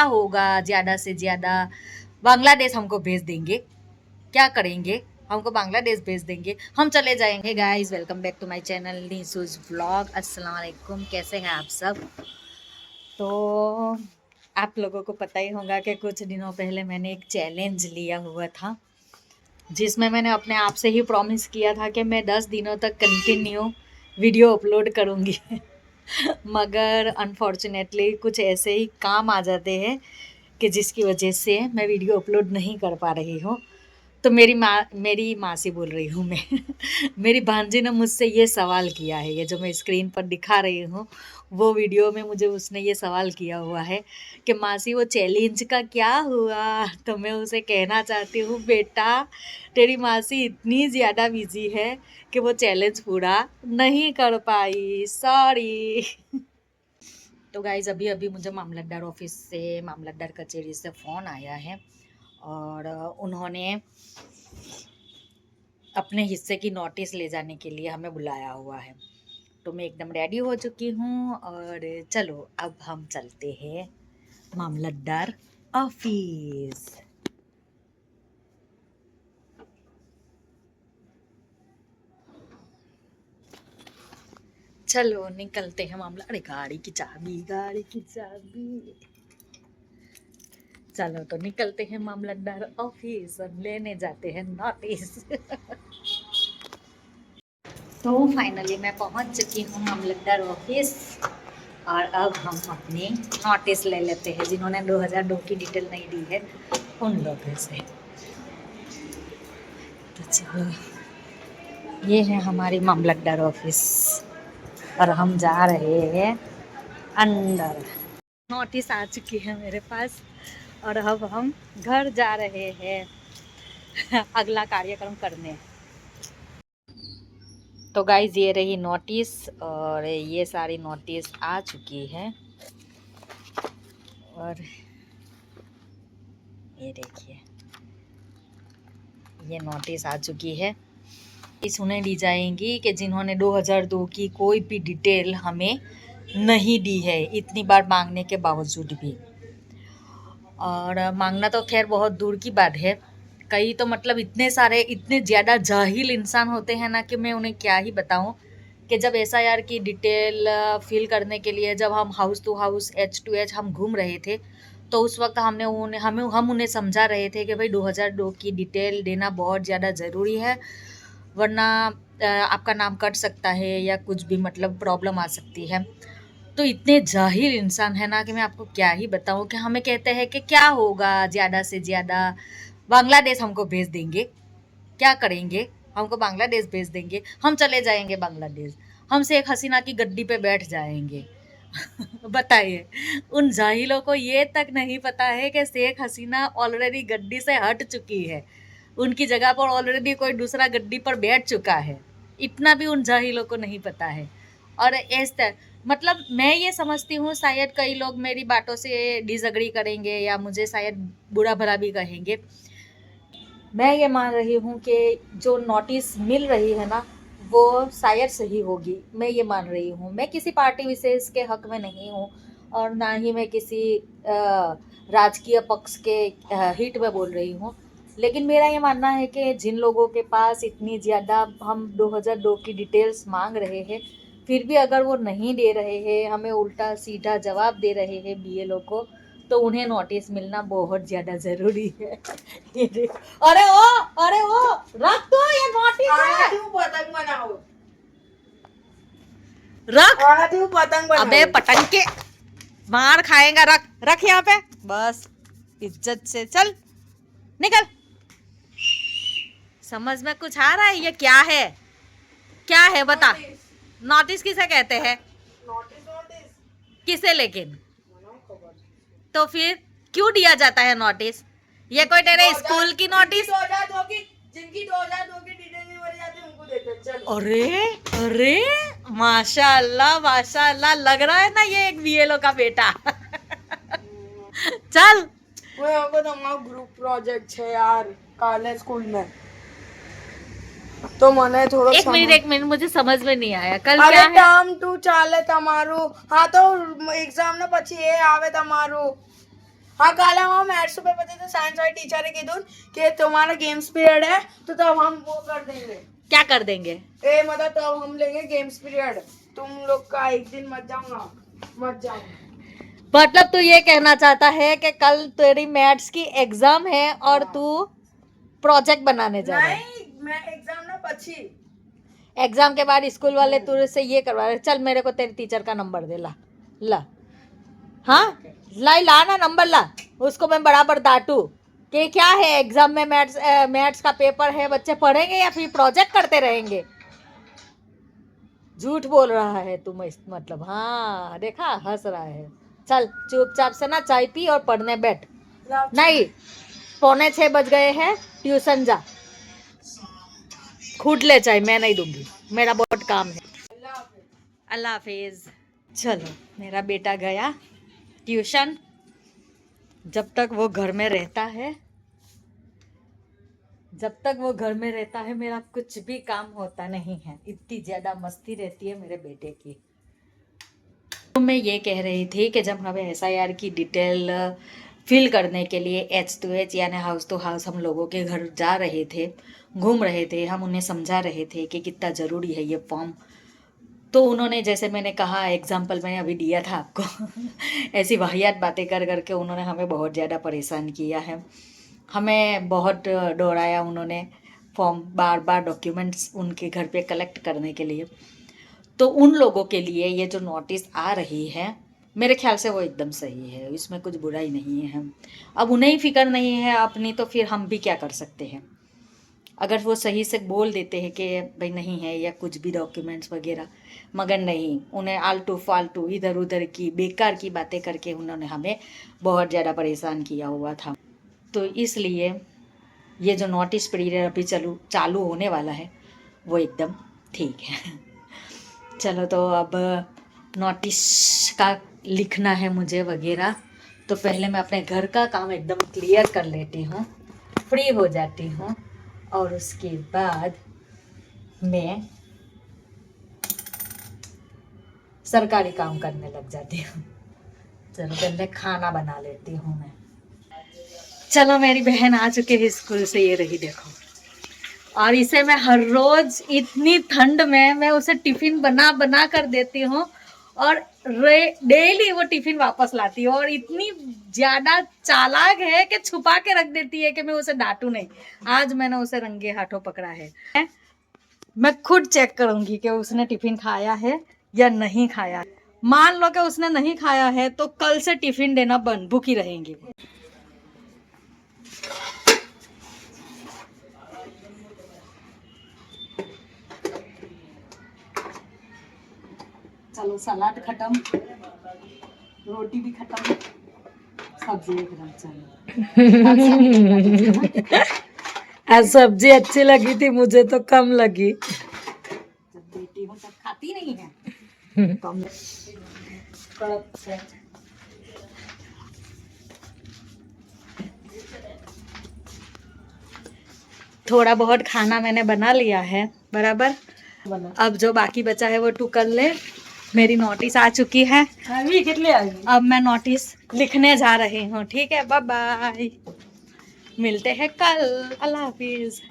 होगा ज़्यादा से ज़्यादा बांग्लादेश हमको भेज देंगे, क्या करेंगे, हमको बांग्लादेश भेज देंगे, हम चले जाएंगे। Guys welcome back to my channel नीसूज व्लॉग। अस्सलाम वालेकुम, कैसे हैं आप सब। तो आप लोगों को पता ही होगा कि कुछ दिनों पहले मैंने एक चैलेंज लिया हुआ था, जिसमें मैंने अपने आप से ही प्रॉमिस किया था कि मैं 10 दिनों तक कंटिन्यू वीडियो अपलोड करूँगी मगर अनफॉर्चुनेटली कुछ ऐसे ही काम आ जाते हैं कि जिसकी वजह से मैं वीडियो अपलोड नहीं कर पा रही हूँ। तो मेरी माँ से बोल रही हूँ मैं मेरी भांजी ने मुझसे ये सवाल किया है, ये जो मैं स्क्रीन पर दिखा रही हूँ वो वीडियो में मुझे उसने ये सवाल किया हुआ है कि मासी वो चैलेंज का क्या हुआ। तो मैं उसे कहना चाहती हूँ, बेटा तेरी मासी इतनी ज़्यादा बिजी है कि वो चैलेंज पूरा नहीं कर पाई, सॉरी। तो गाइज़ अभी अभी मुझे मामलतदार ऑफिस से, मामलतदार कचहरी से फ़ोन आया है और उन्होंने अपने हिस्से की नोटिस ले जाने के लिए हमें बुलाया हुआ है। तो मैं एकदम रेडी हो चुकी हूँ और चलो अब हम चलते हैं मामलतदार ऑफिस। चलो निकलते हैं मामला। अरे गाड़ी की चाबी, गाड़ी की चाबी। चलो तो निकलते हैं मामलतदार ऑफिस और लेने जाते हैं नोटिस तो फाइनली मैं पहुंच चुकी हूँ मामलतदार ऑफिस और अब हम अपनी नोटिस ले लेते हैं। जिन्होंने 2002 की डिटेल नहीं दी है उन लोगों से। तो चलो ये है हमारी मामलतदार ऑफिस और हम जा रहे हैं अंदर। नोटिस आ चुकी है मेरे पास और अब हम घर जा रहे हैं अगला कार्यक्रम करने। तो गाइज ये रही नोटिस और ये सारी नोटिस आ चुकी है और ये देखिए ये नोटिस आ चुकी है। इस उन्हें दी जाएंगी कि जिन्होंने 2002 की कोई भी डिटेल हमें नहीं दी है, इतनी बार मांगने के बावजूद भी। और मांगना तो खैर बहुत दूर की बात है, कई तो मतलब इतने सारे इतने ज़्यादा जाहिल इंसान होते हैं ना कि मैं उन्हें क्या ही बताऊं कि जब SIR की डिटेल फिल करने के लिए जब हम हाउस टू हाउस H2H हम घूम रहे थे तो उस वक्त हम उन्हें समझा रहे थे कि भाई 2002 की डिटेल देना बहुत ज़्यादा ज़रूरी है, वरना आपका नाम कट सकता है या कुछ भी मतलब प्रॉब्लम आ सकती है। तो इतने जाहिल इंसान है ना कि मैं आपको क्या ही बताऊं कि हमें कहते हैं कि क्या होगा ज़्यादा से ज़्यादा बांग्लादेश हमको भेज देंगे, क्या करेंगे, हमको बांग्लादेश भेज देंगे, हम चले जाएंगे बांग्लादेश, हम शेख हसीना की गद्दी पे बैठ जाएंगे बताइए उन जाहिलों को ये तक नहीं पता है कि शेख हसीना ऑलरेडी गद्दी से हट चुकी है, उनकी जगह पर ऑलरेडी कोई दूसरा गद्दी पर बैठ चुका है। इतना भी उन जाहिलों को नहीं पता है। और ऐसा मतलब मैं ये समझती हूँ, शायद कई लोग मेरी बातों से डिसएग्री करेंगे या मुझे शायद बुरा भला भी कहेंगे। मैं ये मान रही हूँ कि जो नोटिस मिल रही है ना वो शायद सही होगी, मैं ये मान रही हूँ। मैं किसी पार्टी विशेष के हक में नहीं हूँ और ना ही मैं किसी राजकीय पक्ष के हित में बोल रही हूँ, लेकिन मेरा ये मानना है कि जिन लोगों के पास इतनी ज़्यादा हम 2002 की डिटेल्स मांग रहे हैं फिर भी अगर वो नहीं दे रहे हैं, हमें उल्टा सीधा जवाब दे रहे हैं BLO को, तो उन्हें नोटिस मिलना बहुत ज़्यादा ज़रूरी है ये देख, अरे ओ रख तो ये नोटिस है, पतंग बनाओ, रख पतंग बनाओ। अबे पतंग के मार खाएगा, रख रख यहाँ पे, बस इज्जत से चल निकल। समझ में कुछ आ रहा है ये क्या है, क्या है बता। नोटिस किसे कहते हैं, नोटिस किसे, लेकिन तो फिर क्यों दिया जाता है नोटिस, ये कोई तेरे स्कूल की नोटिस। जिनकी 2002 की डिटेल नहीं भरी जाती उनको देते हैं। चलो अरे अरे माशाल्लाह लग रहा है ना ये एक BLO का बेटा चल वो यहाँ पे हमारा ग्रुप प्रोजेक्ट है यार काले स्कूल में, तो मैंने थोड़ा एक मिनट मुझे समझ में नहीं आया कल अरे क्या है। टर्म 2 चाले तमारू, हाँ तो एग्जाम ने પછી એ આવે તમારું हाँ काले हम मैथ्स पे बचे थे साइंस वाली टीचर की दूर कि तुम्हारा गेम्स पीरियड है तो तब हम वो कर देंगे क्या कर देंगे? मतलब तब हम लेंगे गेम्स पीरियड तुम लोग का एक दिन मत जाऊंगा मतलब तू ये कहना चाहता है कि कल तेरी मैथ्स की एग्जाम है और तू प्रोजेक्ट बनाने जा रहा है? नहीं मैं एग्जाम ना पछी एग्जाम के बाद स्कूल वाले तुझे से ये करवा रहे, चल मेरे को तेरे टीचर का नंबर दे, ला ला, हाँ ला ना नंबर ला, उसको मैं बराबर डांटू कि क्या है एग्जाम में मैथ्स का पेपर है, बच्चे पढ़ेंगे या फिर प्रोजेक्ट करते रहेंगे? झूठ बोल रहा है तू, मतलब हाँ देखा हंस रहा है। चल चुपचाप से ना चाय पी और पढ़ने बैठ। नहीं 6:45 बज गए हैं, ट्यूशन जा, खुद ले चाय, मैं नहीं दूंगी, मेरा बहुत काम है। अल्लाह हाफिज। चलो मेरा बेटा गया ट्यूशन। जब तक वो घर में रहता है मेरा कुछ भी काम होता नहीं है, इतनी ज्यादा मस्ती रहती है मेरे बेटे की। तो मैं ये कह रही थी कि जब हमें SIR की डिटेल फिल करने के लिए H2H यानी हाउस टू हाउस हम लोगों के घर जा रहे थे, घूम रहे थे, हम उन्हें समझा रहे थे कि कितना ज़रूरी है ये फॉर्म, तो उन्होंने, जैसे मैंने कहा एग्जाम्पल मैंने अभी दिया था आपको ऐसी वाहियात बातें कर करके उन्होंने हमें बहुत ज़्यादा परेशान किया है, हमें बहुत दौड़ाया उन्होंने फॉर्म बार बार डॉक्यूमेंट्स उनके घर पे कलेक्ट करने के लिए। तो उन लोगों के लिए ये जो नोटिस आ रही है मेरे ख्याल से वो एकदम सही है, इसमें कुछ बुराई नहीं है। अब उन्हें ही फिक्र नहीं है अपनी, तो फिर हम भी क्या कर सकते हैं? अगर वो सही से बोल देते हैं कि भाई नहीं है या कुछ भी डॉक्यूमेंट्स वगैरह, मगर नहीं, उन्हें आलतू फालतू इधर उधर की बेकार की बातें करके उन्होंने हमें बहुत ज़्यादा परेशान किया हुआ था। तो इसलिए ये जो नोटिस पीरियड अभी चालू होने वाला है वो एकदम ठीक है। चलो तो अब नोटिस का लिखना है मुझे वगैरह, तो पहले मैं अपने घर का काम एकदम क्लियर कर लेती हूँ, फ्री हो जाती हूँ, और उसके बाद मैं सरकारी काम करने लग जाती हूँ। चलो पहले खाना बना लेती हूँ मैं। चलो मेरी बहन आ चुकी है स्कूल से, ये रही देखो, और इसे मैं हर रोज इतनी ठंड में मैं उसे टिफिन बना बना कर देती हूँ, और डेली वो टिफिन वापस लाती है, और इतनी ज्यादा चालाक है कि छुपा के रख देती है कि मैं उसे डांटू नहीं। आज मैंने उसे रंगे हाथों पकड़ा है, मैं खुद चेक करूंगी कि उसने टिफिन खाया है या नहीं खाया। मान लो कि उसने नहीं खाया है तो कल से टिफिन देना बंद, भूखी रहेंगी। चलो सलाद खत्म, रोटी भी खत्म, सब्जी एकदम चलो। आज सब्जी अच्छी लगी थी, मुझे तो कम लगी। जब बेटी हो तब खाती नहीं है कम कड़क से। थोड़ा बहुत खाना मैंने बना लिया है बराबर, अब जो बाकी बचा है वो तू कर ले। मेरी नोटिस आ चुकी है, अब मैं नोटिस लिखने जा रही हूँ। ठीक है, बाय बाय, मिलते हैं कल, अल्लाह हाफिज।